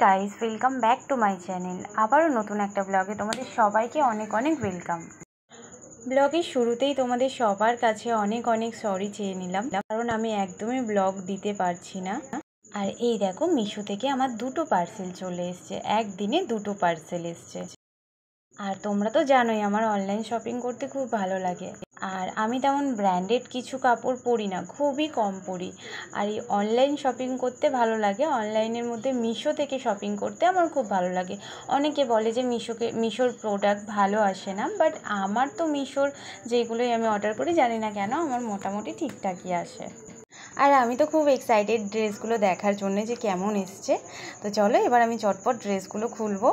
Guys, welcome back to my channel. আবারও নতুন একটা ব্লগে তোমাদের সবাইকে অনেক অনেক ওয়েলকাম। ব্লগের শুরুতেই তোমাদের সবার কাছে অনেক অনেক সরি চেয়ে নিলাম, কারণ আমি একদমই ব্লগ দিতে পারছি না। আর এই দেখো, মিশো থেকে আমার দুটো পার্সেল চলে এসছে, একদিনে দুটো পার্সেল এসছে। আর তোমরা তো জানোই আমার অনলাইন শপিং করতে খুব ভালো লাগে। আর আমি তেমন ব্র্যান্ডেড কিছু কাপড় পরি না, খুবই কম পরি। আর এই অনলাইন শপিং করতে ভালো লাগে। অনলাইনের মধ্যে মিশো থেকে শপিং করতে আমার খুব ভালো লাগে। অনেকে বলে যে মিশোর প্রোডাক্ট ভালো আসে না, বাট আমার তো মিশোর যেগুলোই আমি অর্ডার করি, জানি না কেন আমার মোটামুটি ঠিকঠাকই আসে। আর আমি তো খুব এক্সাইটেড ড্রেসগুলো দেখার জন্য যে কেমন এসছে। তো চলো এবার আমি চটপট ড্রেসগুলো খুলবো।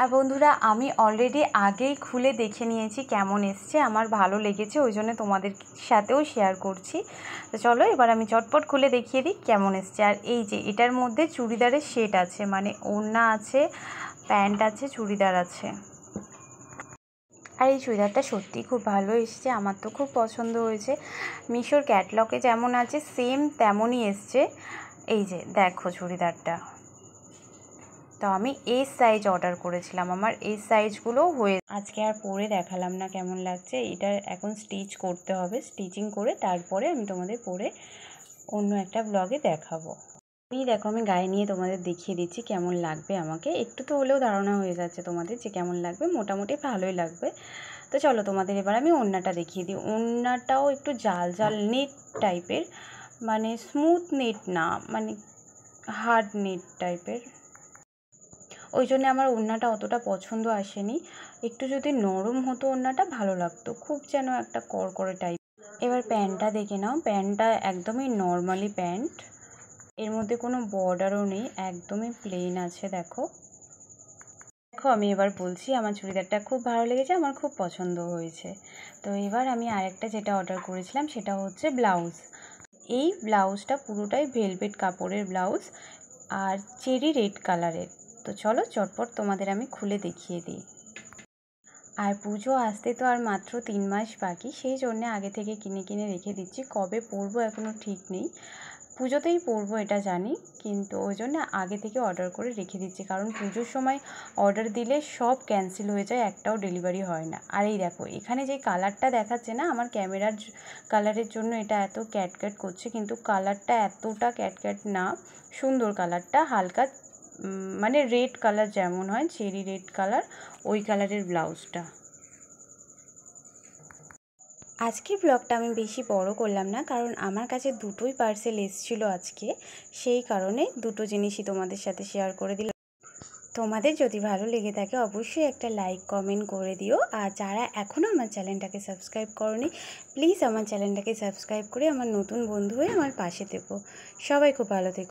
আর বন্ধুরা, আমি অলরেডি আগেই খুলে দেখে নিয়েছি কেমন এসছে, আমার ভালো লেগেছে, ওই জন্য তোমাদের সাথেও শেয়ার করছি। তো চলো এবার আমি চটপট খুলে দেখিয়ে দিই কেমন এসছে। আর এই যে এটার মধ্যে চুড়িদারের সেট আছে, মানে ওড়না আছে, প্যান্ট আছে, চুড়িদার আছে। আর এই চুড়িদারটা সত্যিই খুব ভালো এসছে, আমার তো খুব পছন্দ হয়েছে। মিশোর ক্যাটলগে যেমন আছে সেম তেমনই এসছে। এই যে দেখো চুড়িদারটা, তো আমি এই সাইজ অর্ডার করেছিলাম, আমার এই সাইজগুলো হয়ে আজকে আর পরে দেখালাম না কেমন লাগছে। এটা এখন স্টিচ করতে হবে, স্টিচিং করে তারপরে আমি তোমাদের পরে অন্য একটা ব্লগে দেখাবো। এই দেখো, আমি গায়ে নিয়ে তোমাদের দেখিয়ে দিচ্ছি কেমন লাগবে। আমাকে একটু তো হলেও ধারণা হয়ে যাচ্ছে তোমাদের যে কেমন লাগবে, মোটামুটি ভালোই লাগবে। তো চলো তোমাদের এবার আমি ওড়নাটা দেখিয়ে দিই। ওড়নাটাও একটু জাল জাল নেট টাইপের, মানে স্মুথ নেট না, মানে হার্ড নেট টাইপের। ওই জন্য আমার ওড়নাটা অতটা পছন্দ আসেনি। একটু যদি নরম হতো ওড়নাটা ভালো লাগতো, খুব যেন একটা কড়কড়ে টাইপ। এবার প্যান্টটা দেখে নাও, প্যান্টটা একদমই নর্মালি প্যান্ট, এর মধ্যে কোনো বর্ডারও নেই, একদমই প্লেন আছে। দেখো দেখো, আমি এবার বলছি আমার চুড়িদারটা খুব ভালো লেগেছে, আমার খুব পছন্দ হয়েছে। তো এবার আমি আরেকটা যেটা অর্ডার করেছিলাম সেটা হচ্ছে ব্লাউজ। এই ব্লাউজটা পুরোটাই ভেলভেট কাপড়ের ব্লাউজ আর চেরি রেড কালারের। তো চলো চটপট তোমাদের আমি খুলে দেখিয়ে দিই। আর পুজো আসতে তো আর মাত্র 3 মাস বাকি, সেই জন্যে আগে থেকে কিনে কিনে রেখে দিচ্ছি। কবে পরবো এখনও ঠিক নেই, পুজোতেই পরবো এটা জানি, কিন্তু ওই জন্য আগে থেকে অর্ডার করে রেখে দিচ্ছি। কারণ পুজোর সময় অর্ডার দিলে সব ক্যান্সেল হয়ে যায়, একটাও ডেলিভারি হয় না। আর এই দেখো, এখানে যে কালারটা দেখাচ্ছে না, আমার ক্যামেরার কালারের জন্য এটা এত ক্যাটক্যাট করছে, কিন্তু কালারটা এতটা ক্যাটক্যাট না, সুন্দর কালারটা, হালকা মানে রেড কালার যেমন হয়, চেরি রেড কালার, ওই কালারের ব্লাউজটা। আজকের ব্লগটা আমি বেশি বড় করলাম না, কারণ আমার কাছে দুটোই পার্সেল এসেছিলো আজকে, সেই কারণে দুটো জিনিসই তোমাদের সাথে শেয়ার করে দিলাম। তোমাদের যদি ভালো লেগে থাকে অবশ্যই একটা লাইক কমেন্ট করে দিও। আর যারা এখনও আমার চ্যানেলটাকে সাবস্ক্রাইব করোনি, প্লিজ আমার চ্যানেলটাকে সাবস্ক্রাইব করে আমার নতুন বন্ধু হয়ে আমার পাশে থেকো। সবাই খুব ভালো থেকো।